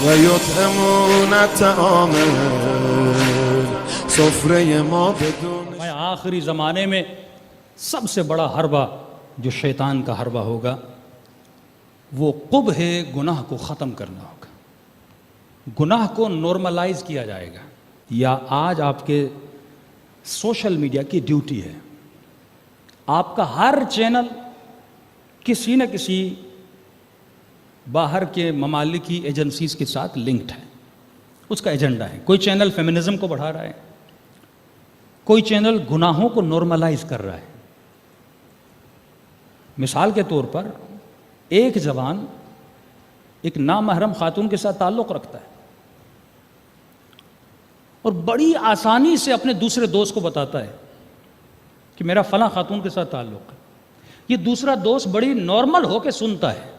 ويطعمون الطعام سفره ما بدون. آخری زمانے میں سب سے بڑا حربہ جو شیطان کا حربہ ہوگا وہ قبح گناہ کو ختم کرنا ہوگا. گناہ کو نارملائز کیا جائے گا. یا آج آپ کے سوشل میڈیا کی ڈیوٹی ہے، آپ کا ہر چینل کسی نہ کسی باہر کے ممالک کی ایجنسیز کے ساتھ لنکڈ ہے، اس کا ایجنڈا ہے. کوئی چینل فیمنزم کو بڑھا رہا ہے، کوئی چینل گناہوں کو نارملائز کر رہا ہے. مثال کے طور پر ایک جوان ایک نامحرم خاتون کے ساتھ تعلق رکھتا ہے اور بڑی آسانی سے اپنے دوسرے دوست کو بتاتا ہے کہ میرا فلاں خاتون کے ساتھ تعلق ہے. یہ دوسرا دوست بڑی نارمل ہو کے سنتا ہے.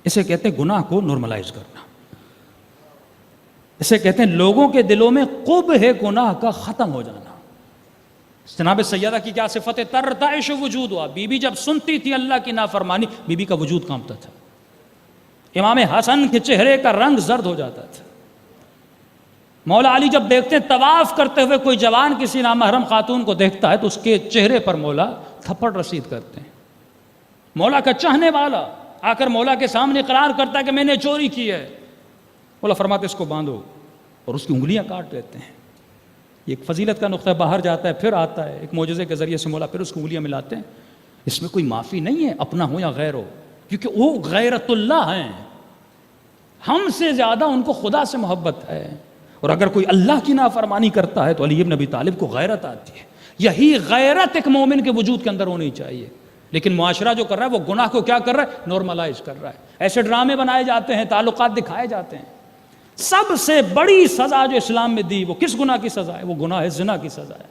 اسے کہتے ہیں گناہ کو نارملائز کرنا. اسے کہتے ہیں لوگوں کے دلوں میں قبح گناہ کا ختم ہو جانا. جناب سیدہ کی کیا صفت ہے؟ ترتعش وجود ہوا. بی بی جب سنتی تھی اللہ کی نافرمانی، بی بی کا وجود کانپتا تھا. امام حسن کے چہرے کا رنگ زرد ہو جاتا تھا. مولا علی جب دیکھتے ہیں طواف کرتے ہوئے کوئی جوان کسی نامحرم خاتون کو دیکھتا ہے تو اس کے چہرے پر مولا تھپڑ رسید کرتے ہیں. مولا کا چاہنے والا آ کر مولا کے سامنے اقرار کرتا ہے کہ میں نے چوری کی ہے. مولا فرماتے اس کو باندھو اور اس کی انگلیاں کاٹ دیتے ہیں. یہ ایک فضیلت کا نقطہ، باہر جاتا ہے پھر آتا ہے، ایک معجزے کے ذریعے سے مولا پھر اس کو انگلیاں ملاتے ہیں. اس میں کوئی معافی نہیں ہے، اپنا ہو یا غیر ہو، کیونکہ وہ غیرت اللہ ہیں. ہم سے زیادہ ان کو خدا سے محبت ہے. اور اگر کوئی اللہ کی نافرمانی کرتا ہے تو علی بن ابی طالب کو غیرت آتی ہے. یہی غیرت ایک مومن کے وجود کے اندر ہونی چاہیے. لیکن معاشرہ جو کر رہا ہے وہ گناہ کو کیا کر رہا ہے؟ نارملائز کر رہا ہے. ایسے ڈرامے بنائے جاتے ہیں، تعلقات دکھائے جاتے ہیں. سب سے بڑی سزا جو اسلام میں دی وہ کس گناہ کی سزا ہے؟ وہ گناہ زنا کی سزا ہے.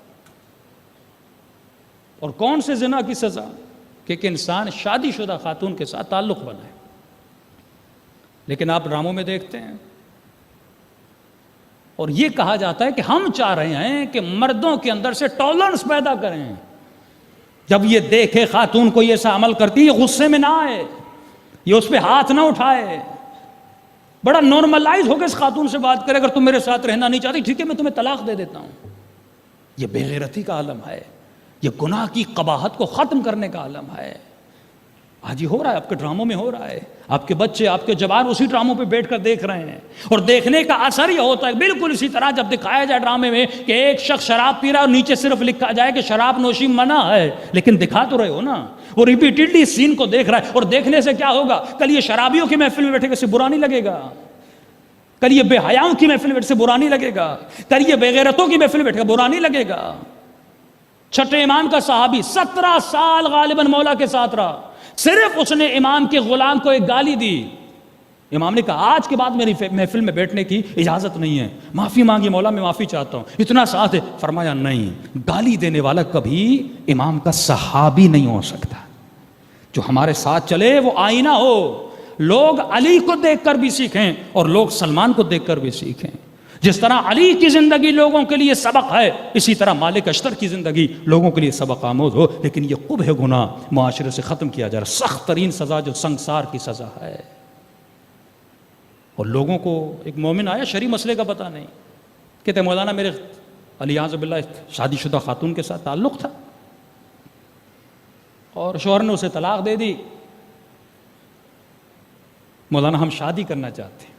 اور کون سے زنا کی سزا؟ کہ ایک انسان شادی شدہ خاتون کے ساتھ تعلق بنائے. لیکن آپ ڈراموں میں دیکھتے ہیں اور یہ کہا جاتا ہے کہ ہم چاہ رہے ہیں کہ مردوں کے اندر سے ٹالرنس پیدا کریں. جب یہ دیکھے خاتون کو یہ ایسا عمل کرتی ہے، یہ غصے میں نہ آئے، یہ اس پہ ہاتھ نہ اٹھائے، بڑا نارملائز ہو کے اس خاتون سے بات کرے. اگر تم میرے ساتھ رہنا نہیں چاہتی ٹھیک ہے میں تمہیں طلاق دے دیتا ہوں. یہ بے غیرتی کا عالم ہے. یہ گناہ کی قباحت کو ختم کرنے کا عالم ہے. آج یہ ہو رہا ہے، آپ کے ڈراموں میں ہو رہا ہے. آپ کے بچے، آپ کے جوان اسی ڈراموں پہ بیٹھ کر دیکھ رہے ہیں اور دیکھنے کا اثر یہ ہوتا ہے بالکل اسی طرح جب دکھایا جائے ڈرامے میں کہ ایک شخص شراب پی رہا ہے اور نیچے صرف لکھا جائے کہ شراب نوشی منع ہے، لیکن دکھا تو رہے ہو نا. وہ ریپیٹڈلی اس سین کو دیکھ رہا ہے اور دیکھنے سے کیا ہوگا؟ کل یہ شرابیوں کی محفل میں بیٹھے گا، اسے برا نہیں لگے گا. کل یہ بے حیاؤں کی محفل میں بیٹھے سے برا نہیں لگے گا. کل یہ بے غیرتوں کی محفل میں بیٹھے گا، برا نہیں لگے گا. چھٹے امام کا صحابی 17 سال غالباً مولا کے ساتھ رہا. صرف اس نے امام کے غلام کو ایک گالی دی. امام نے کہا آج کے بعد میری محفل میں بیٹھنے کی اجازت نہیں ہے. معافی مانگی، مولا میں معافی چاہتا ہوں، اتنا ساتھ ہے. فرمایا نہیں، گالی دینے والا کبھی امام کا صحابی نہیں ہو سکتا. جو ہمارے ساتھ چلے وہ آئینہ ہو. لوگ علی کو دیکھ کر بھی سیکھیں اور لوگ سلمان کو دیکھ کر بھی سیکھیں. جس طرح علی کی زندگی لوگوں کے لیے سبق ہے، اسی طرح مالک اشتر کی زندگی لوگوں کے لیے سبق آموز ہو. لیکن یہ قبح گناہ معاشرے سے ختم کیا جا رہا ہے. سخت ترین سزا جو سنگسار کی سزا ہے. اور لوگوں کو ایک مومن آیا، شرعی مسئلے کا پتہ نہیں، کہتے مولانا میرے علیاذ باللہ شادی شدہ خاتون کے ساتھ تعلق تھا اور شوہر نے اسے طلاق دے دی. مولانا ہم شادی کرنا چاہتے ہیں.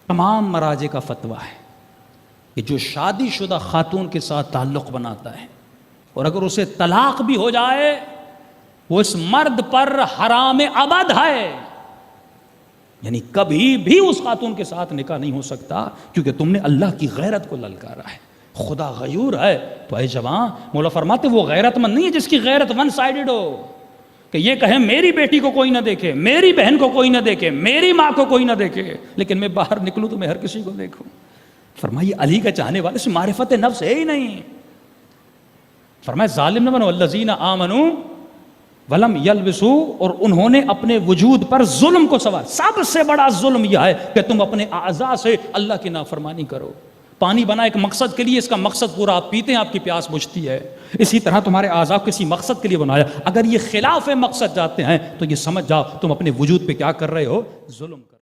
تمام مراجع کا فتویٰ ہے کہ جو شادی شدہ خاتون کے ساتھ تعلق بناتا ہے اور اگر اسے طلاق بھی ہو جائے وہ اس مرد پر حرام ابد ہے. یعنی کبھی بھی اس خاتون کے ساتھ نکاح نہیں ہو سکتا کیونکہ تم نے اللہ کی غیرت کو للکارا ہے. خدا غیور ہے. تو اے جوان، مولا فرماتے وہ غیرت مند نہیں ہے جس کی غیرت ون سائیڈڈ ہو، کہ یہ کہے میری بیٹی کو کوئی نہ دیکھے، میری بہن کو کوئی نہ دیکھے، میری ماں کو کوئی نہ دیکھے، لیکن میں باہر نکلوں تو میں ہر کسی کو دیکھوں. فرمایا علی کا چاہنے والے سے معرفت نفس ہے ہی نہیں. فرمایا ظالم نہ بنو الذین آمنوا ولم یلبسوا، اور انہوں نے اپنے وجود پر ظلم کو سوار. سب سے بڑا ظلم یہ ہے کہ تم اپنے اعضاء سے اللہ کی نافرمانی کرو. پانی بنا ایک مقصد کے لیے، اس کا مقصد پورا آپ پیتے ہیں، آپ کی پیاس بجھتی ہے. اسی طرح تمہارے اعضاء کسی مقصد کے لیے بنایا، اگر یہ خلاف مقصد جاتے ہیں تو یہ سمجھ جاؤ تم اپنے وجود پہ کیا کر رہے ہو؟ ظلم کر